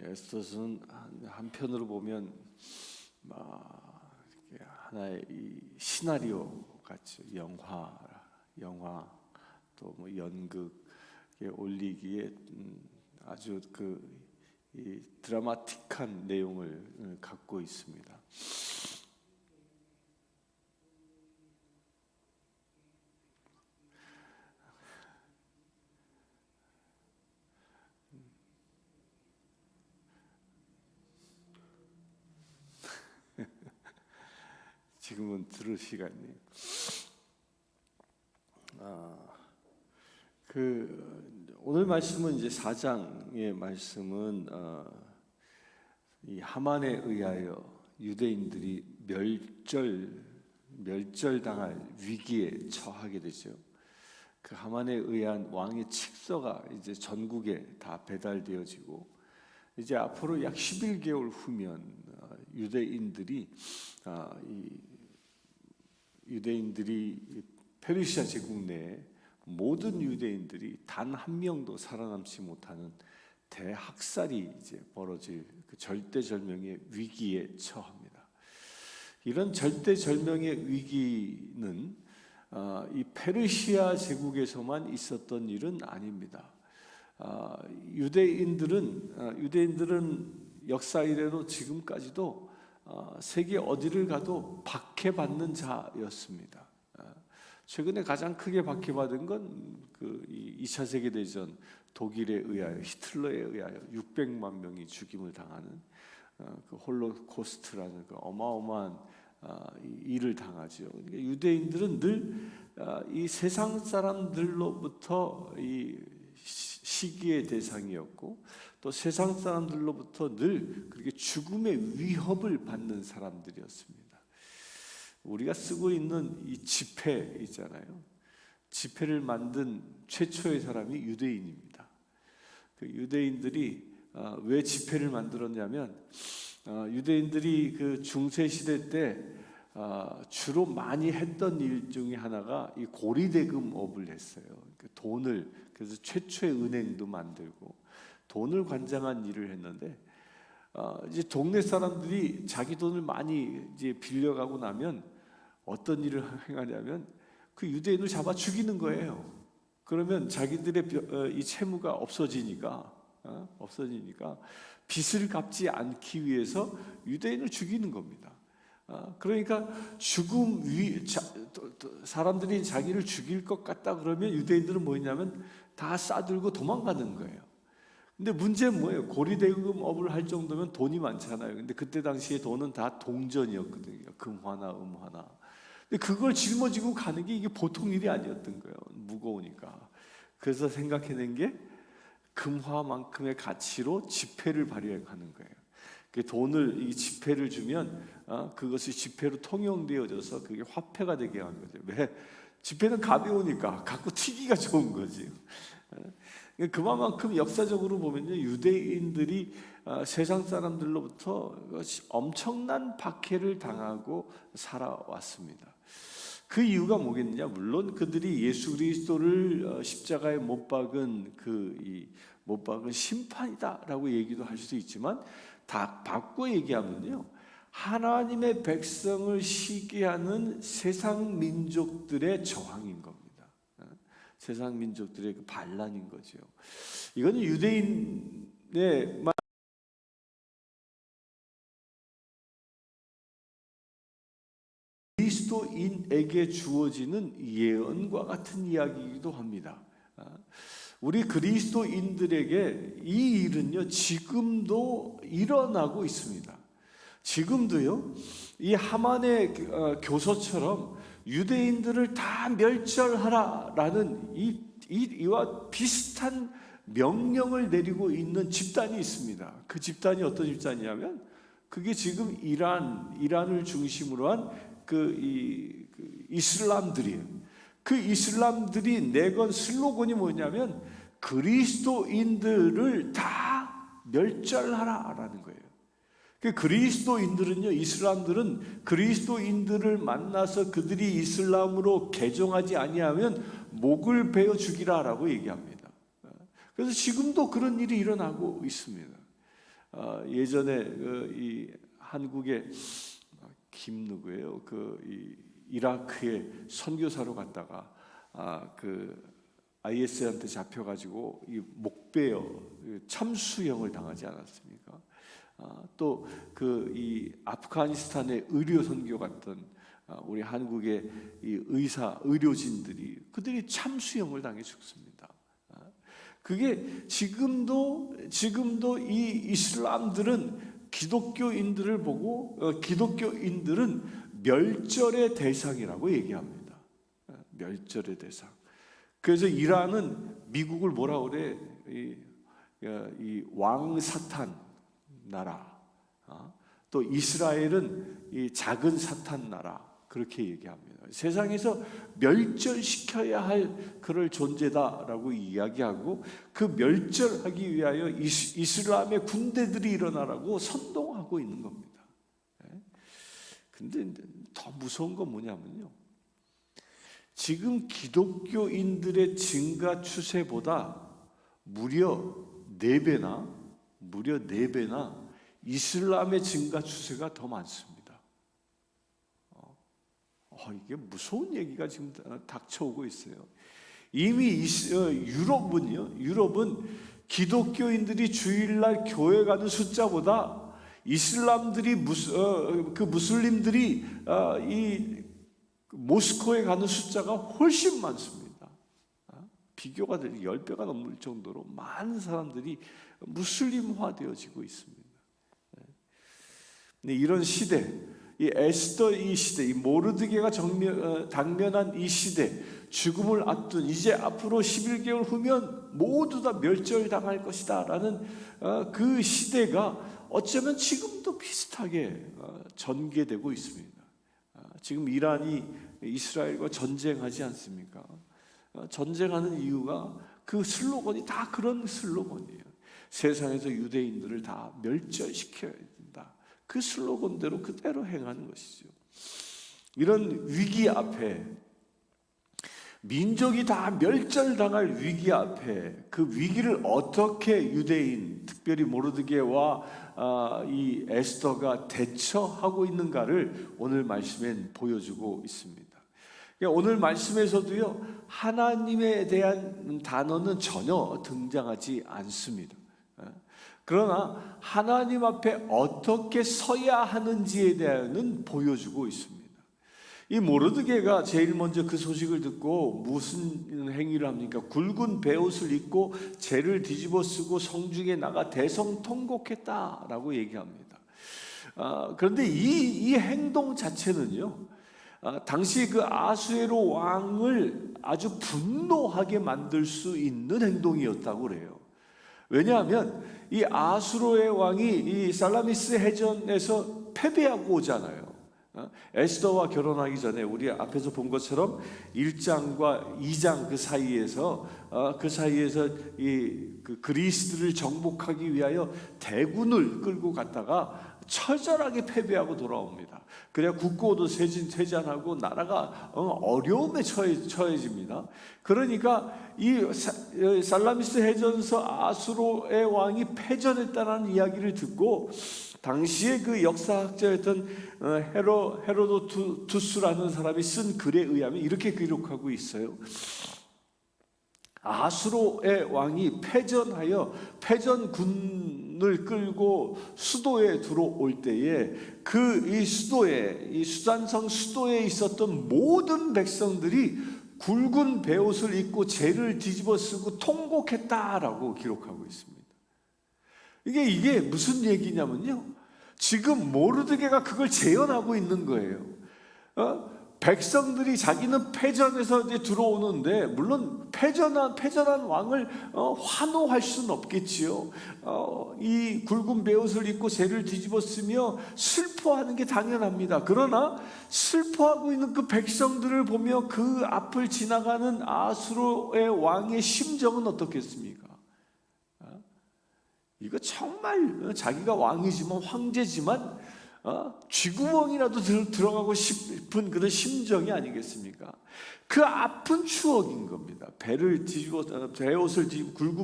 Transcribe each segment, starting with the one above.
에스더서는 한편으로 보면 하나의 이 시나리오 같죠. 영화 또 뭐 연극에 올리기에 아주 이 드라마틱한 내용을 갖고 있습니다. 지금은 들을 시간이에요. 오늘 말씀은 이제 4장의 말씀은 이 하만에 의하여 유대인들이 멸절당할 위기에 처하게 되죠. 그 하만에 의한 왕의 칙서가 이제 전국에 다 배달되어지고 이제 앞으로 약 11개월 후면 유대인들이 페르시아 제국 내에 모든 유대인들이 단 한 명도 살아남지 못하는 대학살이 이제 벌어질 그 절대절명의 위기에 처합니다. 이런 절대절명의 위기는 이 페르시아 제국에서만 있었던 일은 아닙니다. 유대인들은 역사 이래로 지금까지도 세계 어디를 가도 박해받는 자였습니다. 최근에 가장 크게 박해받은 건 그 2차 세계대전 독일에 의하여 히틀러에 의하여 600만 명이 죽임을 당하는 그 홀로코스트라는 그 어마어마한 일을 당하죠. 그러니까 유대인들은 늘 이 세상 사람들로부터 이 시기의 대상이었고 또 세상 사람들로부터 늘 그렇게 죽음의 위협을 받는 사람들이었습니다. 우리가 쓰고 있는 이 지폐 있잖아요. 지폐를 만든 최초의 사람이 유대인입니다. 그 유대인들이 왜 지폐를 만들었냐면 유대인들이 그 중세 시대 때 주로 많이 했던 일 중에 하나가 이 고리대금업을 했어요. 돈을 그래서 최초의 은행도 만들고 돈을 관장한 일을 했는데 이제 동네 사람들이 자기 돈을 많이 이제 빌려가고 나면 어떤 일을 행하냐면 그 유대인을 잡아 죽이는 거예요. 그러면 자기들의 이 채무가 없어지니까 빚을 갚지 않기 위해서 유대인을 죽이는 겁니다. 그러니까 사람들이 자기를 죽일 것 같다 그러면 유대인들은 뭐냐면 다 싸들고 도망가는 거예요. 근데 문제는 뭐예요? 고리대금업을 할 정도면 돈이 많잖아요. 근데 그때 당시에 돈은 다 동전이었거든요. 금화나 음화나. 근데 그걸 짊어지고 가는 게 이게 보통 일이 아니었던 거예요. 무거우니까. 그래서 생각해낸 게 금화만큼의 가치로 지폐를 발행하는 거예요. 그 돈을 이 지폐를 주면 그것이 지폐로 통용되어져서 그게 화폐가 되게 하는 거죠. 왜? 지폐는 가벼우니까 갖고 튀기가 좋은 거지. 그만큼 역사적으로 보면요, 유대인들이 세상 사람들로부터 엄청난 박해를 당하고 살아왔습니다. 그 이유가 뭐겠느냐? 물론 그들이 예수 그리스도를 십자가에 못 박은 못 박은 심판이다라고 얘기도 할 수 있지만 다 바꿔 얘기하면요, 하나님의 백성을 시기하는 세상 민족들의 저항인 겁니다. 세상 민족들의 그 반란인 거죠. 이거는 유대인의 그리스도인에게 주어지는 예언과 같은 이야기이기도 합니다. 우리 그리스도인들에게 이 일은요, 지금도 일어나고 있습니다. 지금도요, 이 하만의 교서처럼 유대인들을 다 멸절하라라는 이와 비슷한 명령을 내리고 있는 집단이 있습니다. 그 집단이 어떤 집단이냐면 그게 지금 이란을 중심으로 한 이슬람들이에요. 그 이슬람들이 내건 슬로건이 뭐냐면 그리스도인들을 다 멸절하라라는 거예요. 그 그리스도인들은요, 이슬람들은 그리스도인들을 만나서 그들이 이슬람으로 개종하지 아니하면 목을 베어 죽이라라고 얘기합니다. 그래서 지금도 그런 일이 일어나고 있습니다. 예전에 이 한국의 김 누구예요? 이 이라크에 선교사로 갔다가 그 IS한테 잡혀가지고 이 목베어 참수형을 당하지 않았습니까? 또 이 아프가니스탄의 의료 선교 갔던 우리 한국의 이 의료진들이 그들이 참수형을 당해 죽습니다. 그게 지금도 이 이슬람들은 기독교인들을 보고 기독교인들은 멸절의 대상이라고 얘기합니다. 멸절의 대상. 그래서 이란은 미국을 뭐라 그래? 이 왕사탄 나라. 또 이스라엘은 이 작은 사탄 나라. 그렇게 얘기합니다. 세상에서 멸절시켜야 할 그럴 존재다라고 이야기하고 그 멸절하기 위하여 이슬람의 군대들이 일어나라고 선동하고 있는 겁니다. 근데 더 무서운 건 뭐냐면요, 지금 기독교인들의 증가 추세보다 무려 4배나 이슬람의 증가 추세가 더 많습니다. 이게 무서운 얘기가 지금 닥쳐오고 있어요. 이미 유럽은 기독교인들이 주일날 교회 가는 숫자보다 이슬람들이 무슬림들이 이 모스크바에 가는 숫자가 훨씬 많습니다. 비교가 될 10배가 넘을 정도로 많은 사람들이 무슬림화 되어지고 있습니다. 근데 이런 시대, 이 에스더 이 시대, 이 모르드게가 당면한 이 시대, 죽음을 앞둔 이제 앞으로 11개월 후면 모두 다 멸절당할 것이다 라는 그 시대가 어쩌면 지금도 비슷하게 전개되고 있습니다. 지금 이란이 이스라엘과 전쟁하지 않습니까? 전쟁하는 이유가 그 슬로건이 다 그런 슬로건이에요. 세상에서 유대인들을 다 멸절시켜야 된다. 그 슬로건대로 그대로 행하는 것이죠. 이런 위기 앞에, 민족이 다 멸절당할 위기 앞에 그 위기를 어떻게 유대인, 특별히 모르드게와 이 에스더가 대처하고 있는가를 오늘 말씀엔 보여주고 있습니다. 오늘 말씀에서도요, 하나님에 대한 단어는 전혀 등장하지 않습니다. 그러나 하나님 앞에 어떻게 서야 하는지에 대해서는 보여주고 있습니다. 이 모르드게가 제일 먼저 그 소식을 듣고 무슨 행위를 합니까? 굵은 베옷을 입고 재를 뒤집어 쓰고 성중에 나가 대성통곡했다라고 얘기합니다. 그런데 이 행동 자체는요, 당시 그 아수에로 왕을 아주 분노하게 만들 수 있는 행동이었다고 그래요. 왜냐하면 이 아수로의 왕이 이 살라미스 해전에서 패배하고 오잖아요. 에스더와 결혼하기 전에 우리 앞에서 본 것처럼 1장과 2장 그 사이에서 그 그리스들을 정복하기 위하여 대군을 끌고 갔다가 처절하게 패배하고 돌아옵니다. 그래야 국고도 쇠잔하고 나라가 어려움에 처해집니다. 그러니까 이 살라미스 해전서 아수로의 왕이 패전했다는 이야기를 듣고 당시에 그 역사학자였던 헤로도투스라는 사람이 쓴 글에 의하면 이렇게 기록하고 있어요. 아수로의 왕이 패전하여 패전군을 끌고 수도에 들어올 때에 이 수잔성 수도에 있었던 모든 백성들이 굵은 베옷을 입고 재를 뒤집어 쓰고 통곡했다라고 기록하고 있습니다. 이게 무슨 얘기냐면요, 지금 모르드게가 그걸 재현하고 있는 거예요. 백성들이 자기는 패전에서 이제 들어오는데, 물론 패전한 왕을 환호할 수는 없겠지요. 이 굵은 베옷을 입고 재를 뒤집어 쓰며 슬퍼하는 게 당연합니다. 그러나 슬퍼하고 있는 그 백성들을 보며 그 앞을 지나가는 아수로의 왕의 심정은 어떻겠습니까? 이거 정말 자기가 왕이지만, 황제지만 쥐구멍이라도 들어가고 싶은 그런 심정이 아니겠습니까? 그 아픈 추억인 겁니다. 굵은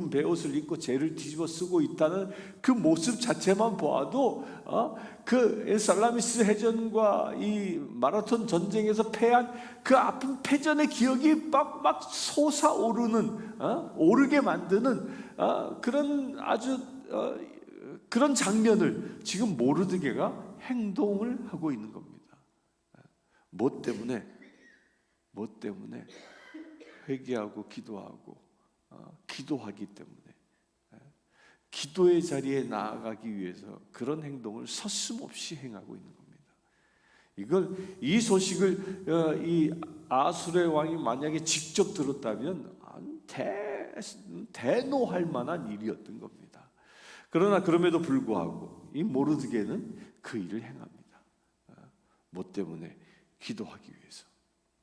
베옷을 입고 재를 뒤집어 쓰고 있다는 그 모습 자체만 보아도 그 살라미스 해전과 이 마라톤 전쟁에서 패한 그 아픈 패전의 기억이 막 솟아오르는, 오르게 만드는 그런 아주 그런 장면을 지금 모르드게가 행동을 하고 있는 겁니다. 뭐 때문에? 회개하고 기도하고 기도하기 때문에, 기도의 자리에 나아가기 위해서 그런 행동을 서슴없이 행하고 있는 겁니다. 이 소식을 이 아수르의 왕이 만약에 직접 들었다면 대노할 만한 일이었던 겁니다. 그러나 그럼에도 불구하고 이 모르드게는 그 일을 행합니다. 뭐 때문에? 기도하기 위해서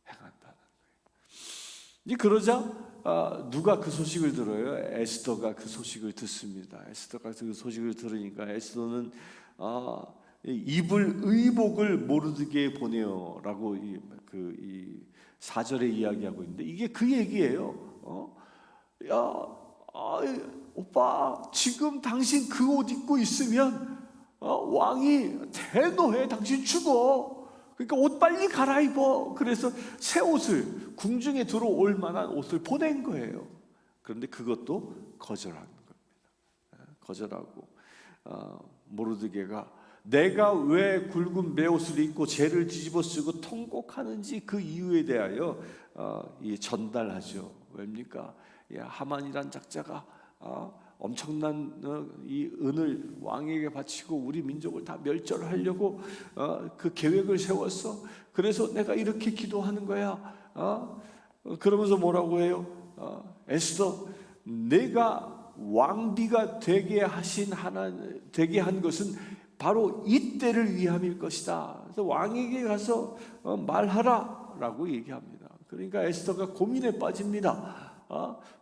행한다는 거예요. 그러자 누가 그 소식을 들어요? 에스더가 그 소식을 듣습니다. 에스더가 그 소식을 들으니까 에스더는 입을 의복을 모르드게에 보내요라고 이 4절에 이야기하고 있는데, 이게 그 얘기예요. 오빠, 지금 당신 그 옷 입고 있으면 왕이 대노해. 당신 죽어. 그러니까 옷 빨리 갈아입어. 그래서 새 옷을, 궁중에 들어올 만한 옷을 보낸 거예요. 그런데 그것도 거절하는 겁니다. 거절하고 모르드게가 내가 왜 굵은 베옷을 입고 재를 뒤집어 쓰고 통곡하는지 그 이유에 대하여 전달하죠. 왜입니까? 하만이란 작자가 엄청난 이 은을 왕에게 바치고 우리 민족을 다 멸절하려고 그 계획을 세웠어. 그래서 내가 이렇게 기도하는 거야. 그러면서 뭐라고 해요? 에스더, 내가 왕비가 되게 한 것은 바로 이때를 위함일 것이다. 그래서 왕에게 가서 말하라라고 얘기합니다. 그러니까 에스더가 고민에 빠집니다.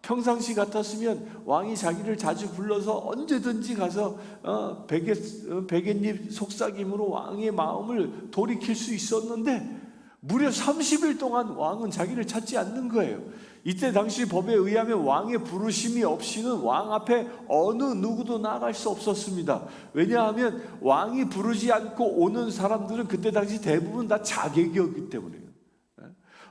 평상시 같았으면 왕이 자기를 자주 불러서 언제든지 가서 베갯잎 속삭임으로 왕의 마음을 돌이킬 수 있었는데, 무려 30일 동안 왕은 자기를 찾지 않는 거예요. 이때 당시 법에 의하면 왕의 부르심이 없이는 왕 앞에 어느 누구도 나아갈 수 없었습니다. 왜냐하면 왕이 부르지 않고 오는 사람들은 그때 당시 대부분 다 자객이었기 때문에요.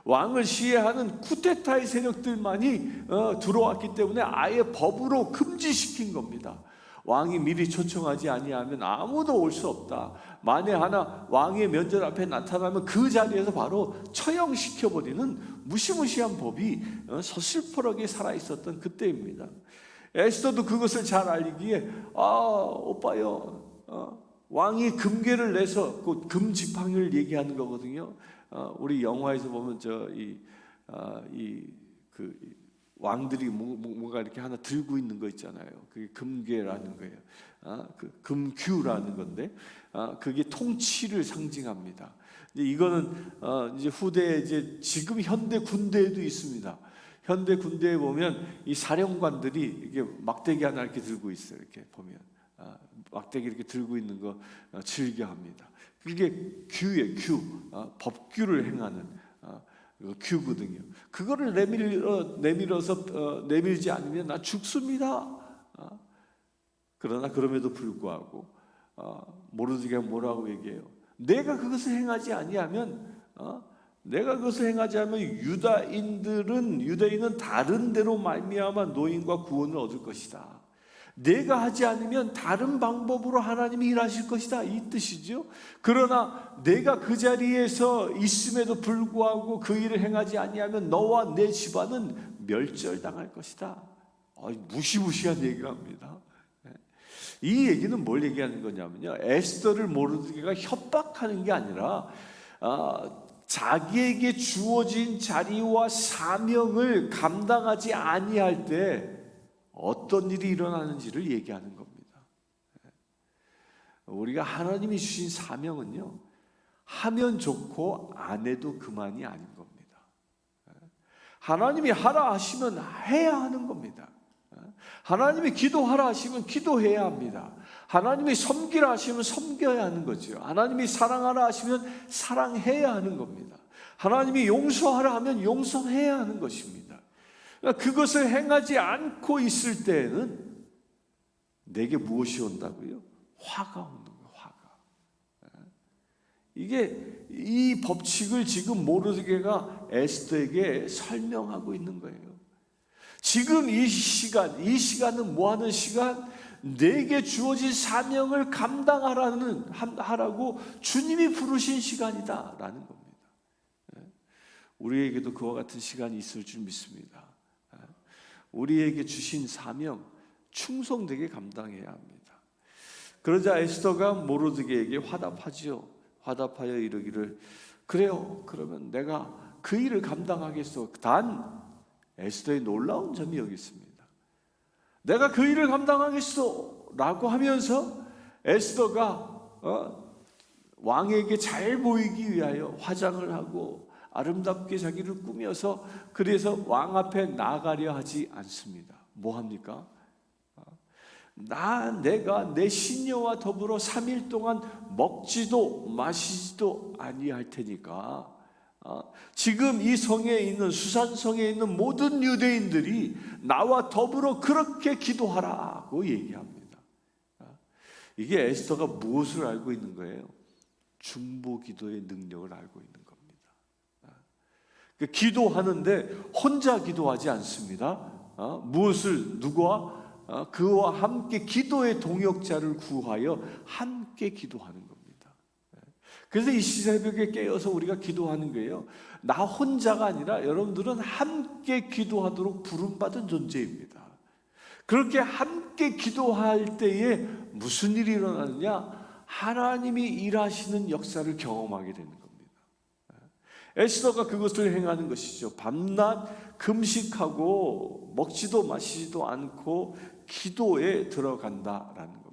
왕을 시해하는 쿠데타의 세력들만이 들어왔기 때문에 아예 법으로 금지시킨 겁니다. 왕이 미리 초청하지 아니하면 아무도 올 수 없다. 만에 하나 왕의 면전 앞에 나타나면 그 자리에서 바로 처형시켜버리는 무시무시한 법이 서슬퍼렇게 살아있었던 그때입니다. 에스더도 그것을 잘 알기에 오빠요, 왕이 금궤를 내서 그 금지팡이를 얘기하는 거거든요. 우리 영화에서 보면 왕들이 뭔가 이렇게 하나 들고 있는 거 있잖아요. 그게 금궤라는 거예요. 그 금규라는 건데, 그게 통치를 상징합니다. 이거는 이제 후대에 지금 현대 군대에도 있습니다. 현대 군대에 보면 이 사령관들이 이게 막대기 하나 이렇게 들고 있어요. 이렇게 보면 막대기 이렇게 들고 있는 거 즐겨합니다. 그게 규예요. 규, 법규를 행하는 규거든요. 그거를 내밀지 않으면 나 죽습니다. 그러나 그럼에도 불구하고 모르드게가 뭐라고 얘기해요? 내가 그것을 행하지 아니하면 유대인은 다른 데로 말미암아 노임과 구원을 얻을 것이다. 내가 하지 않으면 다른 방법으로 하나님이 일하실 것이다, 이 뜻이죠. 그러나 내가 그 자리에서 있음에도 불구하고 그 일을 행하지 아니하면 너와 내 집안은 멸절당할 것이다. 무시무시한 얘기를 합니다. 이 얘기는 뭘 얘기하는 거냐면요, 에스더를 모르드게가 협박하는 게 아니라 자기에게 주어진 자리와 사명을 감당하지 아니할 때 어떤 일이 일어나는지를 얘기하는 겁니다. 우리가 하나님이 주신 사명은요, 하면 좋고 안 해도 그만이 아닌 겁니다. 하나님이 하라 하시면 해야 하는 겁니다. 하나님이 기도하라 하시면 기도해야 합니다. 하나님이 섬기라 하시면 섬겨야 하는 거죠. 하나님이 사랑하라 하시면 사랑해야 하는 겁니다. 하나님이 용서하라 하면 용서해야 하는 것입니다. 그러니까 그것을 행하지 않고 있을 때에는 내게 무엇이 온다고요? 화가 오는 거예요. 화가. 이게 이 법칙을 지금 모르드게가 에스더에게 설명하고 있는 거예요. 지금 이 시간은 뭐 하는 시간? 내게 주어진 사명을 하라고 주님이 부르신 시간이다라는 겁니다. 우리에게도 그와 같은 시간이 있을 줄 믿습니다. 우리에게 주신 사명 충성되게 감당해야 합니다. 그러자 에스더가 모르드게에게 화답하지요. 화답하여 이르기를, 그래요, 그러면 내가 그 일을 감당하겠소. 단 에스더의 놀라운 점이 여기 있습니다. 내가 그 일을 감당하겠소 라고 하면서 에스더가 왕에게 잘 보이기 위하여 화장을 하고 아름답게 자기를 꾸며서 그래서 왕 앞에 나가려 하지 않습니다. 뭐 합니까? 내가 내 시녀와 더불어 3일 동안 먹지도 마시지도 아니할 테니까 지금 이 성에 있는 수산성에 있는 모든 유대인들이 나와 더불어 그렇게 기도하라고 얘기합니다. 이게 에스더가 무엇을 알고 있는 거예요? 중보 기도의 능력을 알고 있는 겁니다. 기도하는데 혼자 기도하지 않습니다. 무엇을 누구와 그와 함께 기도의 동역자를 구하여 함께 기도하는 겁니다. 그래서 이 새벽에 깨어서 우리가 기도하는 거예요. 나 혼자가 아니라 여러분들은 함께 기도하도록 부름받은 존재입니다. 그렇게 함께 기도할 때에 무슨 일이 일어나느냐? 하나님이 일하시는 역사를 경험하게 되는 겁니다. 에스더가 그것을 행하는 것이죠. 밤낮 금식하고 먹지도 마시지도 않고 기도에 들어간다라는 겁니다.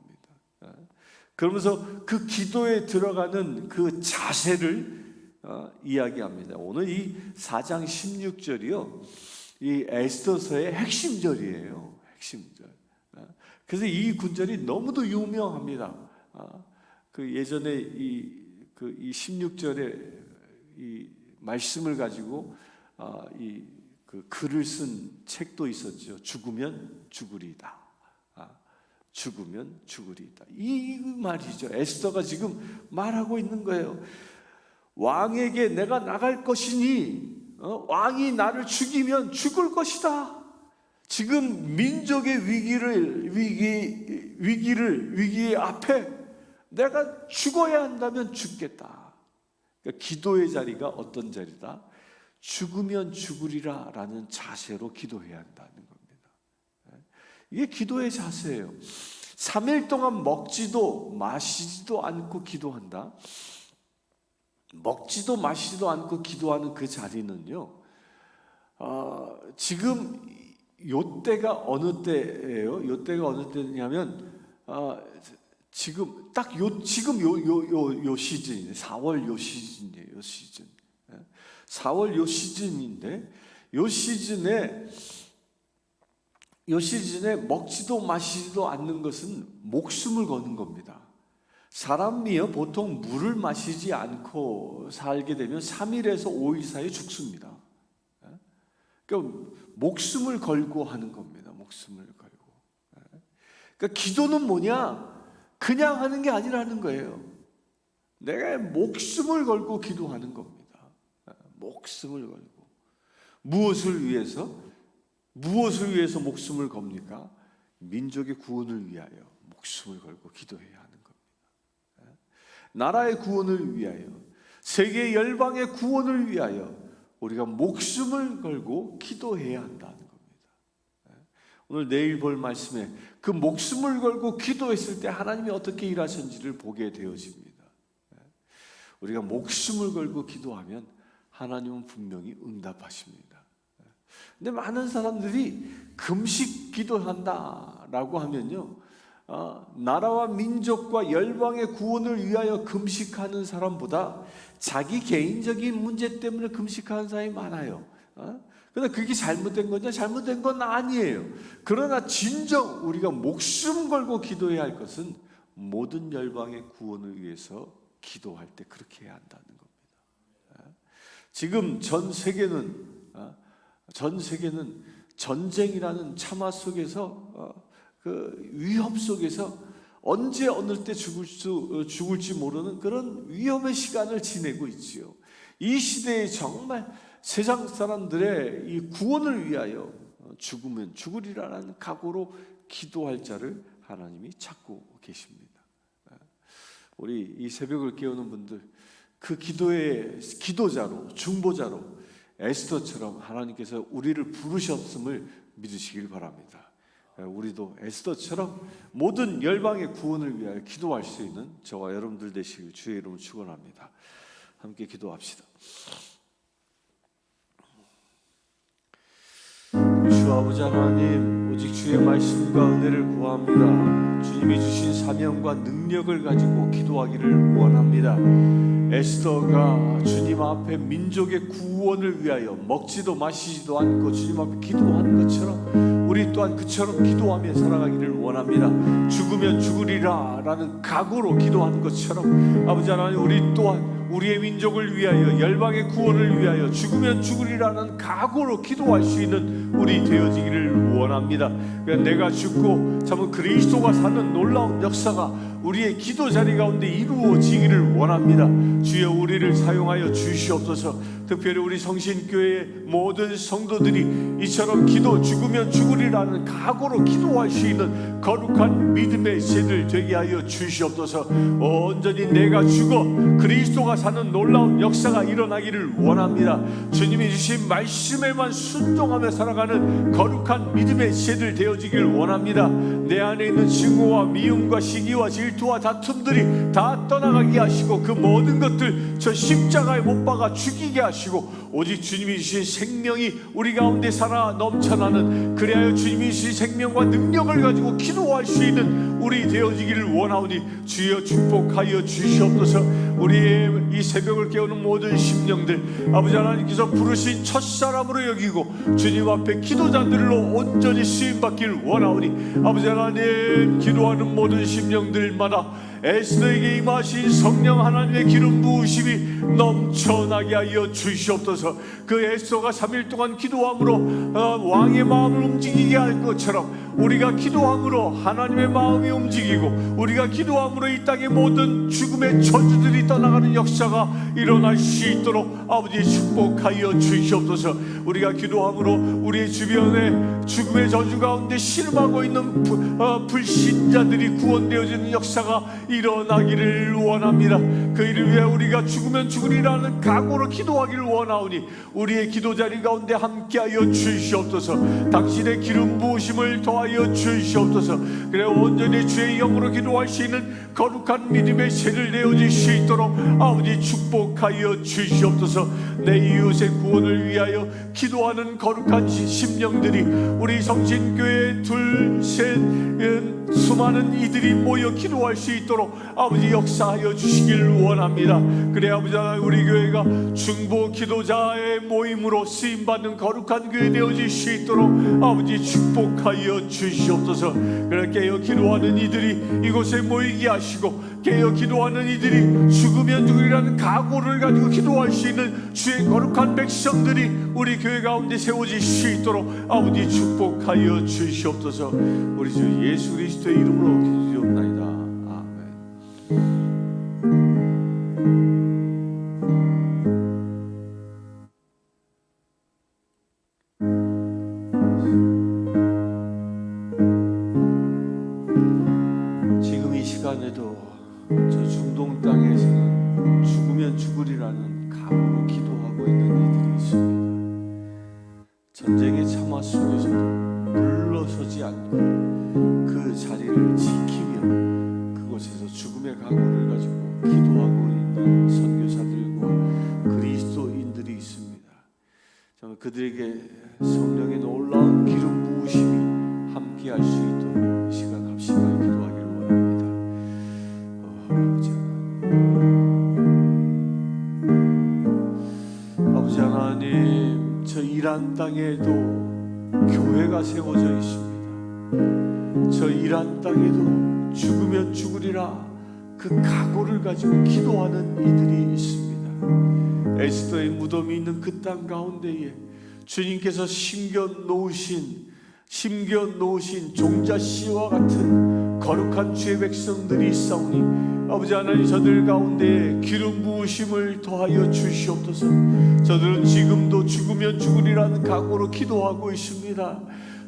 그러면서 그 기도에 들어가는 그 자세를 이야기합니다. 오늘 이 4장 16절이요, 이 에스더서의 핵심절이에요. 핵심절. 그래서 이 구절이 너무도 유명합니다. 그 예전에 이 16절에 이 말씀을 가지고 그 글을 쓴 책도 있었죠. 죽으면 죽으리이다. 죽으면 죽으리이다. 이 말이죠. 에스더가 지금 말하고 있는 거예요. 왕에게 내가 나갈 것이니 왕이 나를 죽이면 죽을 것이다. 지금 민족의 위기의 앞에 내가 죽어야 한다면 죽겠다. 그러니까 기도의 자리가 어떤 자리다? 죽으면 죽으리라 라는 자세로 기도해야 한다는 겁니다. 이게 기도의 자세예요. 3일 동안 먹지도 마시지도 않고 기도한다. 먹지도 마시지도 않고 기도하는 그 자리는요, 지금 요때가 어느 때예요? 요때가 어느 때냐면 지금 딱 요 시즌이에요. 4월 요 시즌이에요. 요 시즌. 4월 요 시즌인데 요 시즌에 먹지도 마시지도 않는 것은 목숨을 거는 겁니다. 사람이요 보통 물을 마시지 않고 살게 되면 3일에서 5일 사이에 죽습니다. 그러니까 목숨을 걸고 하는 겁니다. 목숨을 걸고. 그러니까 기도는 뭐냐? 그냥 하는 게 아니라는 거예요. 내가 목숨을 걸고 기도하는 겁니다. 목숨을 걸고. 무엇을 위해서 목숨을 겁니까? 민족의 구원을 위하여 목숨을 걸고 기도해야 하는 겁니다. 나라의 구원을 위하여, 세계 열방의 구원을 위하여 우리가 목숨을 걸고 기도해야 한다는 겁니다. 오늘 내일 볼 말씀에 그 목숨을 걸고 기도했을 때 하나님이 어떻게 일하셨는지를 보게 되어집니다. 우리가 목숨을 걸고 기도하면 하나님은 분명히 응답하십니다. 근데 많은 사람들이 금식 기도한다라고 하면요, 나라와 민족과 열방의 구원을 위하여 금식하는 사람보다 자기 개인적인 문제 때문에 금식하는 사람이 많아요. 그런데 그게 잘못된 거냐? 잘못된 건 아니에요. 그러나 진정 우리가 목숨 걸고 기도해야 할 것은 모든 열방의 구원을 위해서 기도할 때 그렇게 해야 한다는 겁니다. 지금 전 세계는 전쟁이라는 참화 속에서 그 위협 속에서 언제 어느 때 죽을지 모르는 그런 위험의 시간을 지내고 있지요. 이 시대에 정말 세상 사람들의 이 구원을 위하여 죽으면 죽으리라는 각오로 기도할 자를 하나님이 찾고 계십니다. 우리 이 새벽을 깨우는 분들, 그 기도의 기도자로, 중보자로 에스더처럼 하나님께서 우리를 부르셨음을 믿으시길 바랍니다. 우리도 에스더처럼 모든 열방의 구원을 위하여 기도할 수 있는 저와 여러분들 되시길 주의 이름으로 축원합니다. 함께 기도합시다. 주 아버지 하나님, 오직 주의 말씀과 은혜를 구합니다. 주님이 주신 사명과 능력을 가지고 기도하기를 원합니다. 에스더가 주님 앞에 민족의 구원을 위하여 먹지도 마시지도 않고 주님 앞에 기도한 것처럼 우리 또한 그처럼 기도하며 살아가기를 원합니다. 죽으면 죽으리라 라는 각오로 기도한 것처럼 아버지 하나님, 우리 또한 우리의 민족을 위하여 열방의 구원을 위하여 죽으면 죽으리라는 각오로 기도할 수 있는 우리 되어지기를 원합니다. 내가 죽고 참 그리스도가 사는 놀라운 역사가 우리의 기도 자리 가운데 이루어지기를 원합니다. 주여 우리를 사용하여 주시옵소서. 특별히 우리 성신교회의 모든 성도들이 이처럼 죽으면 죽으리라는 각오로 기도할 수 있는 거룩한 믿음의 세들 되게 하여 주시옵소서. 온전히 내가 죽어 그리스도가 사는 놀라운 역사가 일어나기를 원합니다. 주님이 주신 말씀에만 순종하며 살아가는 거룩한 믿음의 세들 되어지기를 원합니다. 내 안에 있는 증오와 미움과 시기와 질투와 다툼들이 다 떠나가게 하시고 그 모든 것들 저 십자가에 못 박아 죽이게 하시고 오직 주님이 주신 생명이 우리 가운데 살아 넘쳐나는, 그래야 주님이 주신 생명과 능력을 가지고 기도할 수 있는 우리 되어지기를 원하오니 주여 축복하여 주시옵소서. 우리의 이 새벽을 깨우는 모든 심령들 아버지 하나님께서 부르신 첫사람으로 여기고 주님 앞에 기도자들로 온전히 쓰임받기를 원하오니 아버지 하나님, 기도하는 모든 심령들마다 에스더에게 임하신 성령 하나님의 기름 부으심이 넘쳐나게 하여 주시옵소서. 그 에스더가 3일 동안 기도함으로 왕의 마음을 움직이게 할 것처럼 우리가 기도함으로 하나님의 마음이 움직이고 우리가 기도함으로 이 땅의 모든 죽음의 저주들이 떠나가는 역사가 일어날 수 있도록 아버지 축복하여 주시옵소서. 우리가 기도함으로 우리 주변에 죽음의 저주 가운데 신음하고 있는 불신자들이 구원되어지는 역사가 일어나기를 원합니다. 그 일을 위해 우리가 죽으면 죽으리라는 각오로 기도하기를 원하오니 우리의 기도 자리 가운데 함께하여 주시옵소서. 당신의 기름 부으심을 더하여 주시옵소서. 그래 온전히 주의 영으로 기도할 수 있는 거룩한 믿음의 새를 내어질 수 있도록 아버지 축복하여 주시옵소서. 내 이웃의 구원을 위하여 기도하는 거룩한 심령들이 우리 성신교회 둘, 셋, 수많은 이들이 모여 기도할 수 있도록 아버지 역사하여 주시길 원합니다. 그래 아버지 하나님, 우리 교회가 중보 기도자의 모임으로 쓰임받는 거룩한 교회 되어질 수 있도록 아버지 축복하여 주시옵소서. 그래 깨어 기도하는 이들이 이곳에 모이게 하시고 깨어 기도하는 이들이 죽으면 죽으리라는 각오를 가지고 기도할 수 있는 주의 거룩한 백성들이 우리 교회 가운데 세워질 수 있도록 아버지 축복하여 주시옵소서. 우리 주 예수 그리스도의 이름으로 기도드리옵나이다. 아멘. 지금 이 시간에도 저 중동 땅에서는 죽으면 죽으리라는 각오로 기도하고 있는 이들이 있습니다. 전쟁의 참화 속에서도 물러서지 않고 그 자리를 지키며 그곳에서 죽음의 각오를 가지고 기도하고 있는 선교사들과 그리스도인들이 있습니다. 저는 그들에게 성령의 놀라운 기름 부으심이 함께할 수 있도록 이 시간 합심하여 기도하기를 원합니다. 아버지 하나님, 저 이란 땅에도 교회가 세워져 있습니다. 저 이란 땅에도 죽으면 죽으리라 그 각오를 가지고 기도하는 이들이 있습니다. 에스더의 무덤이 있는 그 땅 가운데에 주님께서 심겨 놓으신 종자 씨와 같은 거룩한 주의 백성들이 있사오니 아버지 하나님, 저들 가운데 기름 부으심을 더하여 주시옵소서. 저들은 지금도 죽으면 죽으리라는 각오로 기도하고 있습니다.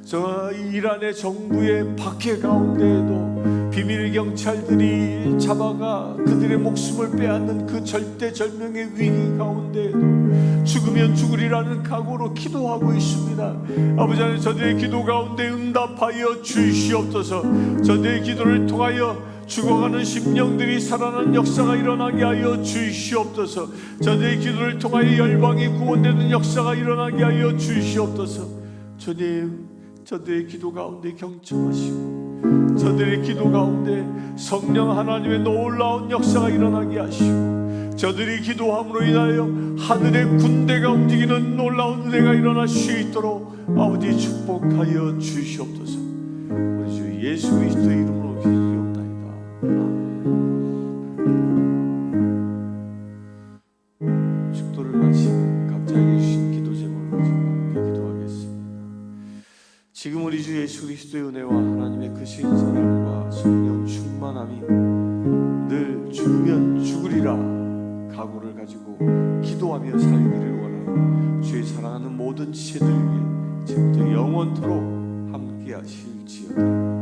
저 이란의 정부의 박해 가운데에도 비밀 경찰들이 잡아가 그들의 목숨을 빼앗는 그 절대절명의 위기 가운데에도 죽으면 죽으리라는 각오로 기도하고 있습니다. 아버지 하나님, 저들의 기도 가운데 응답하여 주시옵소서. 저들의 기도를 통하여 죽어가는 심령들이 살아나는 역사가 일어나게 하여 주시옵소서. 저들의 기도를 통하여 열방이 구원되는 역사가 일어나게 하여 주시옵소서. 주님, 저들의 기도 가운데 경청하시고 저들의 기도 가운데 성령 하나님의 놀라운 역사가 일어나게 하시고 저들이 기도함으로 인하여 하늘의 군대가 움직이는 놀라운 은혜가 일어날 수 있도록 아버지 축복하여 주시옵소서. 우리 주 예수 그리스도의 이름으로 기도하옵나이다. 축도를 마치고 각자에게 주신 기도 제목을 가지고 함께 기도하겠습니다. 지금 우리 주 예수 그리스도의 은혜와 하나님의 크신 사랑과 성령 충만함이 늘 죽으면 죽으리라 각오를 가지고 기도하며 살기를 원하는 주의 사랑하는 모든 지체들에게 지금부터 영원토록 함께 하실지어다.